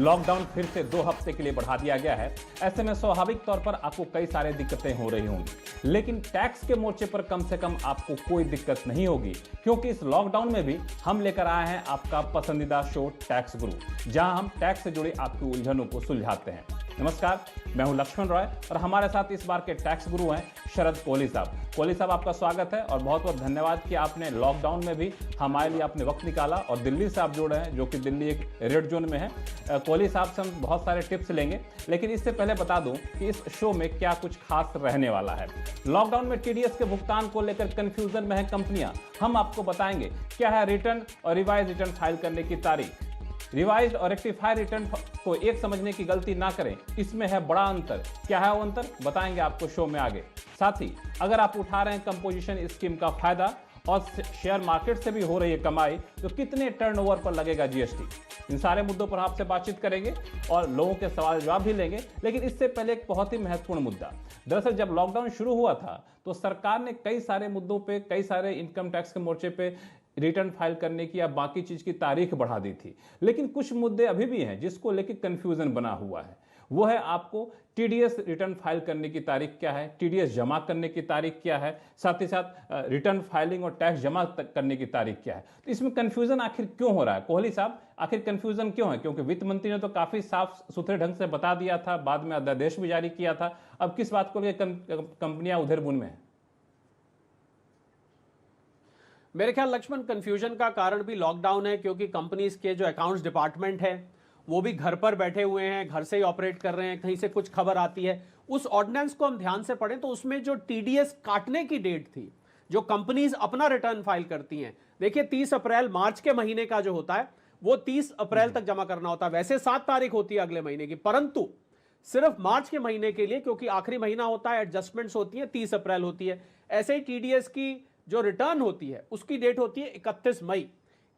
Lockdown फिर से 2 हफ्ते के लिए बढ़ा दिया गया है। ऐसे में स्वाभाविक तौर पर आपको कई सारी दिक्कतें हो रही होंगी, लेकिन टैक्स के मोर्चे पर कम से कम आपको कोई दिक्कत नहीं होगी, क्योंकि इस लॉकडाउन में भी हम लेकर आए हैं आपका पसंदीदा शो टैक्स गुरु, जहां हम टैक्स से जुड़ी आपकी उलझनों को सुलझाते हैं। नमस्कार, मैं हूं लक्ष्मण रॉय और हमारे साथ इस बार के टैक्स गुरु हैं शरद कोहली साहब। कोहली साहब, आपका स्वागत है और बहुत बहुत धन्यवाद कि आपने लॉकडाउन में भी हमारे लिए आपने वक्त निकाला और दिल्ली से आप जुड़ रहे हैं, जो कि दिल्ली एक रेड जोन में है। कोहली साहब से हम बहुत सारे टिप्स लेंगे, लेकिन इससे पहले बता दूं कि इस शो में क्या कुछ खास रहने वाला है। लॉकडाउन में टीडीएस के भुगतान को लेकर कंफ्यूजन में है कंपनियां। हम आपको बताएंगे क्या है रिटर्न और रिवाइज रिटर्न फाइल करने की तारीख। रिवाइज और रेक्टिफाई रिटर्न को एक समझने की गलती ना करें, इसमें है बड़ा अंतर। क्या है वो अंतर, बताएंगे आपको शो में आगे। साथ ही अगर आप उठा रहे हैं कंपोजिशन स्कीम का फायदा और शेयर मार्केट से भी हो रही है कमाई, तो कितने टर्नओवर पर लगेगा जीएसटी। इन सारे मुद्दों पर आपसे बातचीत करेंगे और लोगों के सवाल जवाब भी लेंगे। लेकिन इससे पहले एक बहुत ही महत्वपूर्ण मुद्दा। दरअसल जब लॉकडाउन शुरू हुआ था तो सरकार ने कई सारे मुद्दों पे, कई सारे इनकम टैक्स के मोर्चे पे रिटर्न फाइल करने की या बाकी चीज की तारीख बढ़ा दी थी। लेकिन कुछ मुद्दे अभी भी हैं जिसको लेकर कंफ्यूजन बना हुआ है। वो है आपको टीडीएस रिटर्न फाइल करने की तारीख क्या है, टीडीएस जमा करने की तारीख क्या है, साथ ही साथ रिटर्न फाइलिंग और टैक्स जमा करने की तारीख क्या है। तो इसमें कंफ्यूजन आखिर क्यों हो रहा है कोहली साहब, आखिर कंफ्यूजन क्यों है? क्योंकि वित्त मंत्री ने तो काफी साफ सुथरे ढंग से बता दिया था, बाद में अध्यादेश भी जारी किया था। अब किस बात को लेकर कंपनियां उधर बुन में है? मेरे ख्याल लक्ष्मण, कंफ्यूजन का कारण भी लॉकडाउन है, क्योंकि कंपनीज के जो अकाउंट्स डिपार्टमेंट है वो भी घर पर बैठे हुए हैं, घर से ही ऑपरेट कर रहे हैं। कहीं से कुछ खबर आती है, उस ऑर्डिनेंस को हम ध्यान से पढ़ें तो उसमें जो टीडीएस काटने की डेट थी, जो कंपनीज अपना रिटर्न फाइल करती हैं, देखिए 30 अप्रैल मार्च के महीने का जो होता है वो 30 अप्रैल तक जमा करना होता है। वैसे 7 तारीख होती है अगले महीने की, परंतु सिर्फ मार्च के महीने के लिए, क्योंकि आखिरी महीना होता है, एडजस्टमेंट्स होती है, 30 अप्रैल होती है। ऐसे ही टीडीएस की जो रिटर्न होती है उसकी डेट होती है 31 मई।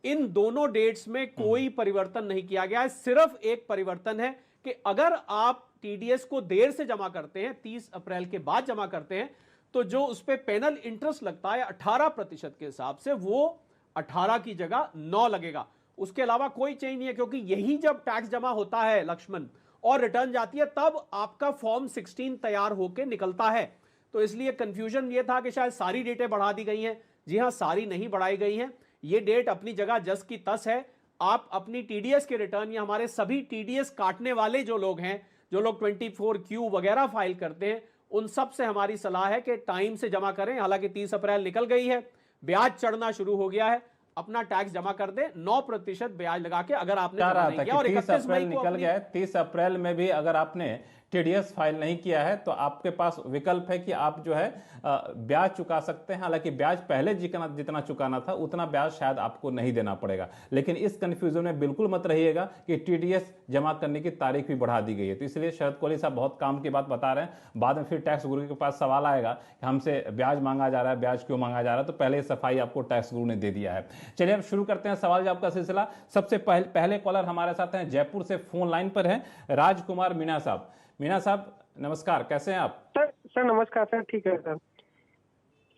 इन दोनों डेट्स में कोई परिवर्तन नहीं किया गया है। सिर्फ एक परिवर्तन है कि अगर आप टीडीएस को देर से जमा करते हैं, 30 अप्रैल के बाद जमा करते हैं, तो जो उस पर पेनल इंटरेस्ट लगता है 18% के हिसाब से, वो 18 की जगह 9 लगेगा। उसके अलावा कोई चेंज नहीं है, क्योंकि यही जब टैक्स जमा होता है लक्ष्मण और रिटर्न जाती है, तब आपका फॉर्म 16 तैयार होकर निकलता है। तो इसलिए कंफ्यूजन ये था कि शायद सारी डेटें बढ़ा दी गई हैं। जी हां, सारी नहीं बढ़ाई गई हैं। ये डेट अपनी जगह जस की तस है। आप अपनी टीडीएस के रिटर्न या हमारे सभी टीडीएस काटने वाले जो लोग हैं, जो लोग 24Q वगैरह फाइल करते हैं, उन सब से हमारी सलाह है कि टाइम से जमा करें। हालांकि 30 अप्रैल निकल गई है, ब्याज चढ़ना शुरू हो गया है, अपना टैक्स जमा कर दे 9% ब्याज लगा के। अगर आपने जमा नहीं किया और 31 मई को निकल गया है, 30 अप्रैल में भी अगर आपने टीडीएस फाइल नहीं किया है तो आपके पास विकल्प है कि आप जो है ब्याज चुका सकते हैं। हालांकि ब्याज पहले जितना चुकाना था उतना ब्याज शायद आपको नहीं देना पड़ेगा। लेकिन इस कंफ्यूजन में बिल्कुल मत रहिएगा कि टीडीएस जमा करने की तारीख भी बढ़ा दी गई है। तो इसलिए शरद कोहली साहब बहुत काम की बात बता रहे हैं। बाद में फिर टैक्स गुरु के पास सवाल आएगा कि हमसे ब्याज मांगा जा रहा है, ब्याज क्यों मांगा जा रहा है। तो पहले सफाई आपको टैक्स गुरु ने दे दिया है। चलिए अब शुरू करते हैं सवाल जवाब का सिलसिला। सबसे पहले कॉलर हमारे साथ हैं, जयपुर से फोन लाइन पर है राजकुमार मीणा साहब। मीणा साहब नमस्कार, कैसे हैं आप? सर नमस्कार सर, ठीक है सर।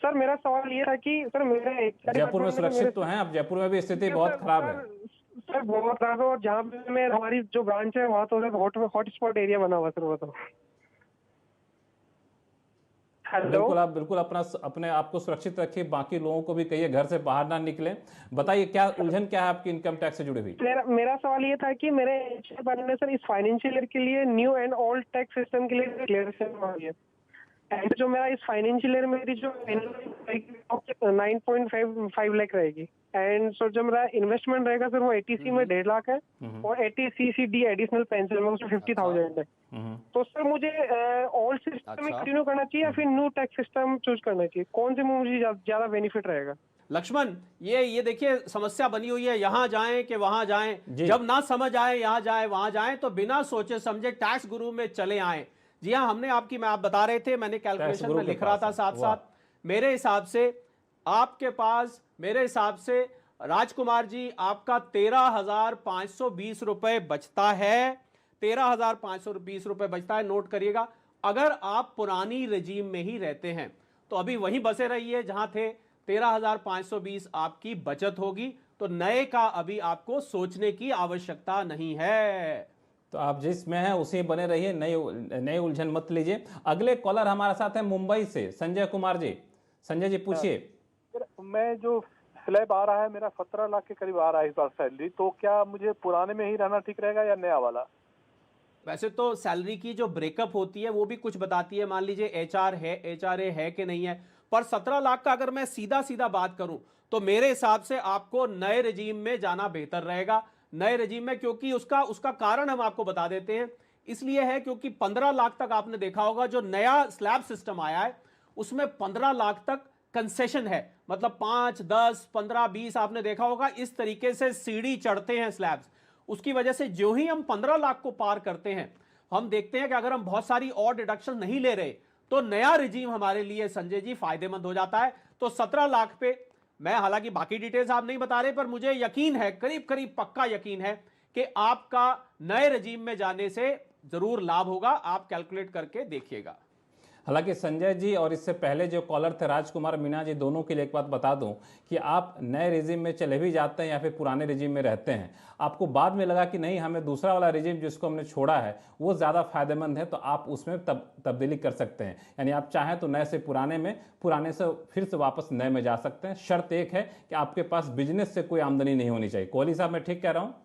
सर मेरा सवाल ये था कि सर मेरे जयपुर में सुरक्षित तो हैं आप? जयपुर में भी स्थिति बहुत खराब है। सर बहुत खराब है, और जहाँ पे मैं हमारी जो ब्रांच है वहाँ तो हॉटस्पॉट एरिया बना हुआ सर वो तो। बिल्कुल अपने आप को सुरक्षित रखिए, बाकी लोगों को भी कहिए घर से बाहर ना निकले। बताइए क्या उलझन क्या है आपकी इनकम टैक्स से जुड़ी हुई? मेरा सवाल ये था कि मेरे ने सर इस फाइनेंशियल ईयर के लिए new and old tax system के लिए डिक्लेरेशन मांगी है। एंड जो मेरा इस फाइनेंशियल ईयर मेरी जो 9.5 लाख रहेगी। एंड सो जो मेरा इन्वेस्टमेंट रहेगा सर वो एटीसी में 1.5 लाख है, और एटीसीसीडी एडिशनल पेंशन में उसमें 50,000 है। तो सर मुझे ओल्ड सिस्टम में कंटिन्यू करना चाहिए या फिर न्यू टैक्स सिस्टम चूज करना चाहिए? कौन से में मुझे ज्यादा बेनिफिट रहेगा? लक्ष्मण, ये देखिए समस्या बनी हुई है, यहां जाएं कि वहां जाएं। जब ना समझ आए यहां जाए वहां जाएं, तो बिना सोचे समझे टैक्स गुरु में चले आए। जी हाँ, हमने आपकी, मैं आप बता रहे थे, मैंने कैलकुलेशन में लिख रहा था साथ साथ। मेरे हिसाब से आपके पास, मेरे हिसाब से राजकुमार जी, आपका 13,520 रुपए बचता है। 13,520 रुपए बचता है, नोट करिएगा। अगर आप पुरानी रजीम में ही रहते हैं तो अभी वहीं बसे रहिए जहां थे। 13,520 आपकी बचत होगी, तो नए का अभी आपको सोचने की आवश्यकता नहीं है। तो आप जिसमें हैं उसी बने रहिए, नई उलझन मत लीजिए। अगले कॉलर हमारे साथ है मुंबई से संजय कुमार जी। संजय जी पूछिए। मैं जो स्लैब आ रहा है मेरा 17 लाख के करीब आ रहा है इस बार सैलरी, तो क्या मुझे पुराने में ही रहना ठीक रहेगा या नया वाला? वैसे तो सैलरी की जो ब्रेकअप होती है वो भी कुछ बताती है, मान लीजिए एचआर है, एचआरए है कि नहीं है, पर 17 लाख का अगर मैं सीधा सीधा बात करूं तो मेरे हिसाब से आपको नए रेजीम में जाना बेहतर रहेगा। नए रेजीम में, क्योंकि उसका कारण हम आपको बता देते हैं। इसलिए है क्योंकि 15 लाख तक आपने देखा होगा जो नया स्लैब सिस्टम आया है उसमें 15 लाख तक कंसेशन है, मतलब 5, 10, 15, 20 आपने देखा होगा इस तरीके से सीढ़ी चढ़ते हैं स्लैब्स। उसकी वजह से जो ही हम 15 लाख को पार करते हैं हम देखते हैं कि अगर हम बहुत सारी और डिडक्शन नहीं ले रहे तो नया रिजीम हमारे लिए संजय जी फायदेमंद हो जाता है। तो 17 लाख पे मैं, हालांकि बाकी डिटेल्स आप नहीं बता रहे, पर मुझे यकीन है, करीब करीब पक्का यकीन है कि आपका नए रजीम में जाने से जरूर लाभ होगा। आप कैलकुलेट करके देखिएगा। हालांकि संजय जी और इससे पहले जो कॉलर थे राजकुमार मीणा जी, दोनों के लिए एक बात बता दूं कि आप नए रिजीम में चले भी जाते हैं या फिर पुराने रिजीम में रहते हैं, आपको बाद में लगा कि नहीं हमें दूसरा वाला रिजीम जिसको हमने छोड़ा है वो ज़्यादा फायदेमंद है, तो आप उसमें तब्दीली कर सकते हैं। यानी आप चाहें तो नए से पुराने में, पुराने से फिर से वापस नए में जा सकते हैं। शर्त एक है कि आपके पास बिजनेस से कोई आमदनी नहीं होनी चाहिए। कोहली साहब मैं ठीक कह रहा हूँ?